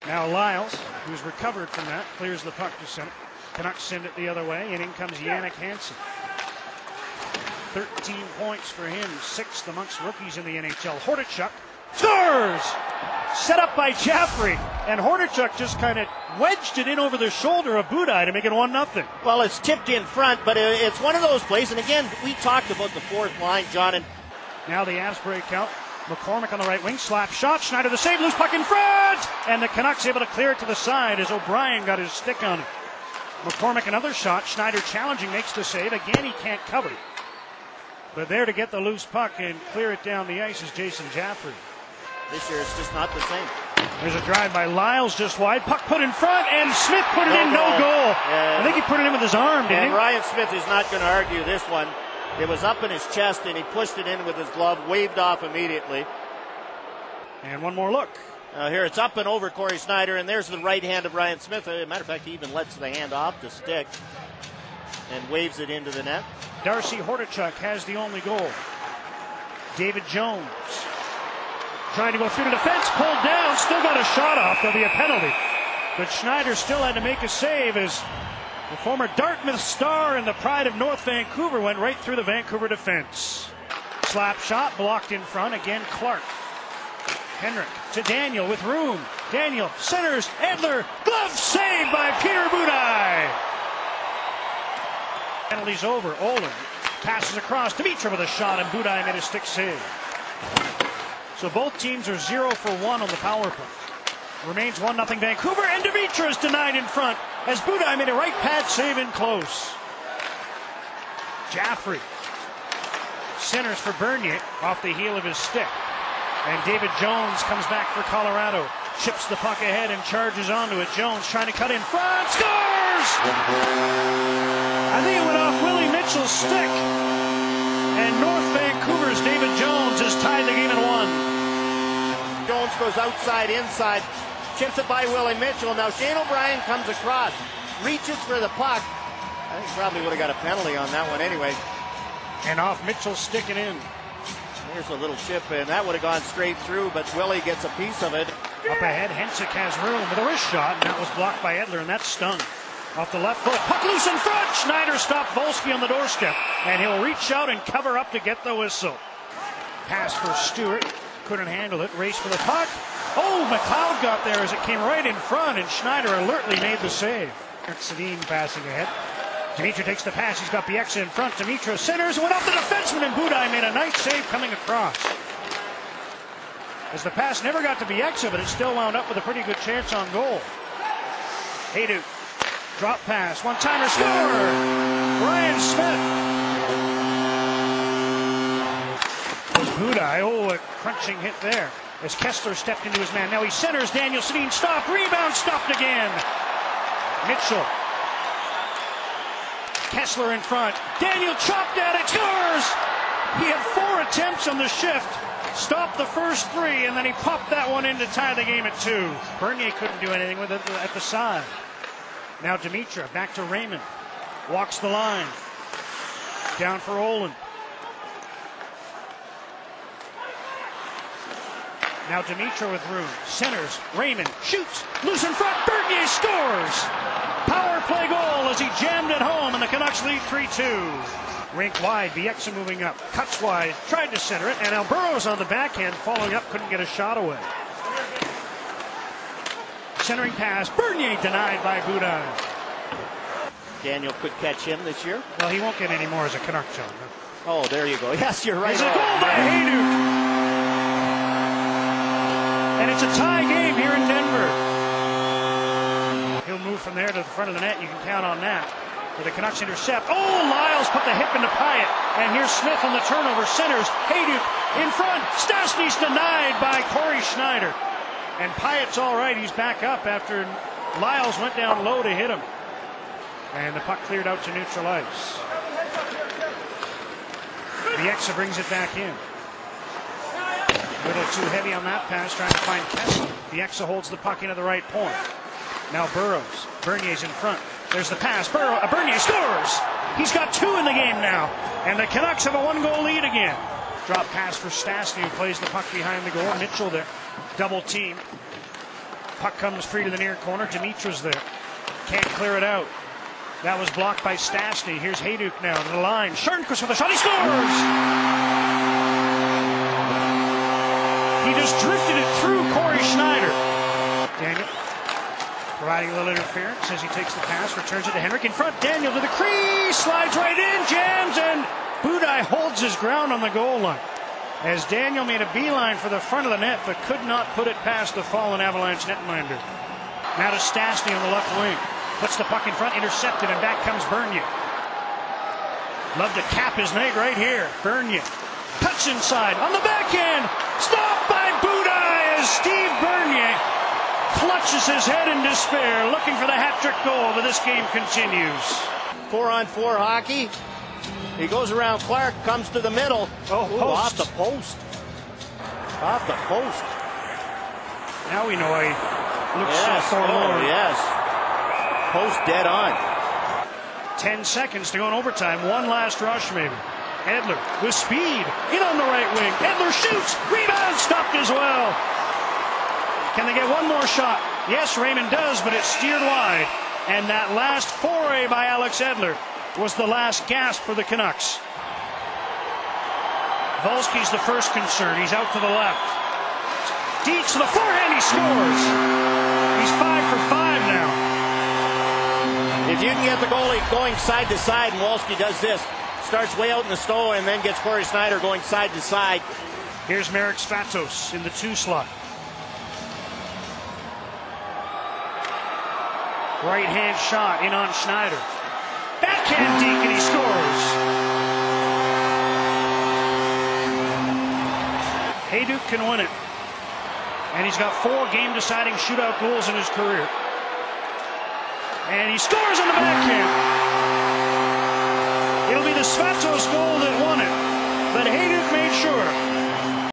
Now Lyles, who's recovered from that, clears the puck to center. Canucks send it the other way, and in comes Jannik Hansen. 13 points for him, 6th amongst rookies in the NHL. Hordichuk scores! Set up by Jaffrey, and Hordichuk just kind of wedged it in over the shoulder of Budaj to make it 1-0. Well, it's tipped in front, but it's one of those plays, and again, we talked about the fourth line, John, and now the Avs break out. McCormick on the right wing, slap shot, Schneider the save, loose puck in front, and the Canucks able to clear it to the side as O'Brien got his stick on it. McCormick another shot, Schneider challenging, makes the save, again he can't cover. But there to get the loose puck and clear it down the ice is Jason Jaffrey. This year it's just not the same. There's a drive by Lyles just wide, puck put in front, and Smith put it in, no goal. I think he put it in with his arm, didn't he? And Ryan Smith is not going to argue this one. It was up in his chest, and he pushed it in with his glove, waved off immediately. And one more look. Here it's up and over Corey Schneider, and there's the right hand of Ryan Smith. As a matter of fact, he even lets the hand off the stick and waves it into the net. Darcy Hordichuk has the only goal. David Jones trying to go through the defense, pulled down, still got a shot off. There'll be a penalty. But Schneider still had to make a save as the former Dartmouth star and the pride of North Vancouver went right through the Vancouver defense. Slap shot blocked in front. Again, Clark. Henrik to Daniel with room. Daniel centers. Edler. Glove save by Peter Budaj. Penalty's over. Olin passes across. Dimitra with a shot, and Budaj made a stick save. So both teams are 0 for 1 on the power play. Remains 1-0 Vancouver, and Dimitra is denied in front as Budaj made a right pad save in close. Jaffrey centers for Bernier off the heel of his stick. And David Jones comes back for Colorado. Chips the puck ahead and charges onto it. Jones trying to cut in front. Scores! I think it went off Willie Mitchell's stick. And North Vancouver's David Jones has tied the game at 1. Jones goes outside, inside. Chips it by Willie Mitchell. Now Shane O'Brien comes across. Reaches for the puck. I think he probably would have got a penalty on that one anyway. And off Mitchell's sticking in. Here's a little chip, and that would have gone straight through, but Willie gets a piece of it. Up ahead, Hensick has room with a wrist shot, and that was blocked by Edler, and that stung. Off the left foot, puck loose in front. Schneider stopped Volsky on the doorstep, and he'll reach out and cover up to get the whistle. Pass for Stewart, couldn't handle it, race for the puck. Oh, McLeod got there as it came right in front, and Schneider alertly made the save. Sedin passing ahead. Dimitra takes the pass. He's got Bieksa in front. Dimitra centers and went off the defenseman, and Budaj made a nice save coming across. As the pass never got to Bieksa, but it still wound up with a pretty good chance on goal. Hayduk, drop pass, one-timer, score! Ryan Smith. Budaj, a crunching hit there. As Kessler stepped into his man. Now he centers. Daniel Sedin stopped. Rebound stopped again. Mitchell. Kessler in front. Daniel chopped at it. Scores! He had 4 attempts on the shift. Stopped the first 3, and then he popped that one in to tie the game at 2. Bernier couldn't do anything with it at the side. Now Dimitra back to Raymond. Walks the line. Down for Olin. Now Dimitra with room. Centers. Raymond shoots. Loose in front. Bernier scores! Power play goal as he jammed it home, and the Canucks lead 3-2. Rink wide, Bieksa moving up, cuts wide, tried to center it, and Alburro's on the backhand, following up, couldn't get a shot away. Centering pass, Bernier denied by Budaj. Daniel could catch him this year. Well, he won't get any more as a Canuck, John. Oh, there you go. Yes, you're right. There's a goal by Hayduk. And it's a tie game here in Denver. He'll move from there to the front of the net. You can count on that. With the Canucks intercept. Oh, Lyles put the hip into Pyatt. And here's Smith on the turnover. Centers. Hayduk in front. Stastny's denied by Corey Schneider. And Pyatt's all right. He's back up after Lyles went down low to hit him. And the puck cleared out to neutral ice. Bieksa brings it back in. A little too heavy on that pass, trying to find Kessler. Bieksa holds the puck into the right point. Now Burrows. Bernier's in front. There's the pass. Bernier scores! He's got 2 in the game now. And the Canucks have a 1-goal lead again. Drop pass for Stastny, who plays the puck behind the goal. Mitchell there. Double team. Puck comes free to the near corner. Dimitra's there. Can't clear it out. That was blocked by Stastny. Here's Hayduk now to the line. Sharnquist with a shot. He scores! He just drifted it through Corey Schneider. Daniel providing a little interference as he takes the pass, returns it to Henrik in front. Daniel to the crease, slides right in, jams, and Budaj holds his ground on the goal line. As Daniel made a beeline for the front of the net, but could not put it past the fallen Avalanche netminder. Now to Stastny on the left wing. Puts the puck in front, intercepted, and back comes Bernier. Love to cap his night right here. Bernier. Touch inside on the backhand. Stopped by Budaj as Steve Bernier clutches his head in despair, looking for the hat-trick goal, but this game continues. 4-on-4 hockey. He goes around Clark, comes to the middle. Off the post. Off the post. Now we know he looks so forlorn. Yes. Post dead on. 10 seconds to go in overtime. One last rush, maybe. Edler with speed. In on the right wing. Edler shoots. Rebound stopped as well. Can they get one more shot? Yes, Raymond does, but it's steered wide. And that last foray by Alex Edler was the last gasp for the Canucks. Volsky's the first concern. He's out to the left. Dietz to the forehand. He scores. He's 5 for 5 now. If you can get the goalie going side to side, and Wolski does this, starts way out in the snow and then gets Corey Schneider going side to side. Here's Marek Svatos in the 2 slot. Right hand shot in on Schneider. Backhand deke and he scores. Hayduk can win it. And he's got 4 game-deciding shootout goals in his career. And he scores on the backhand. It'll be the Svatos goal that won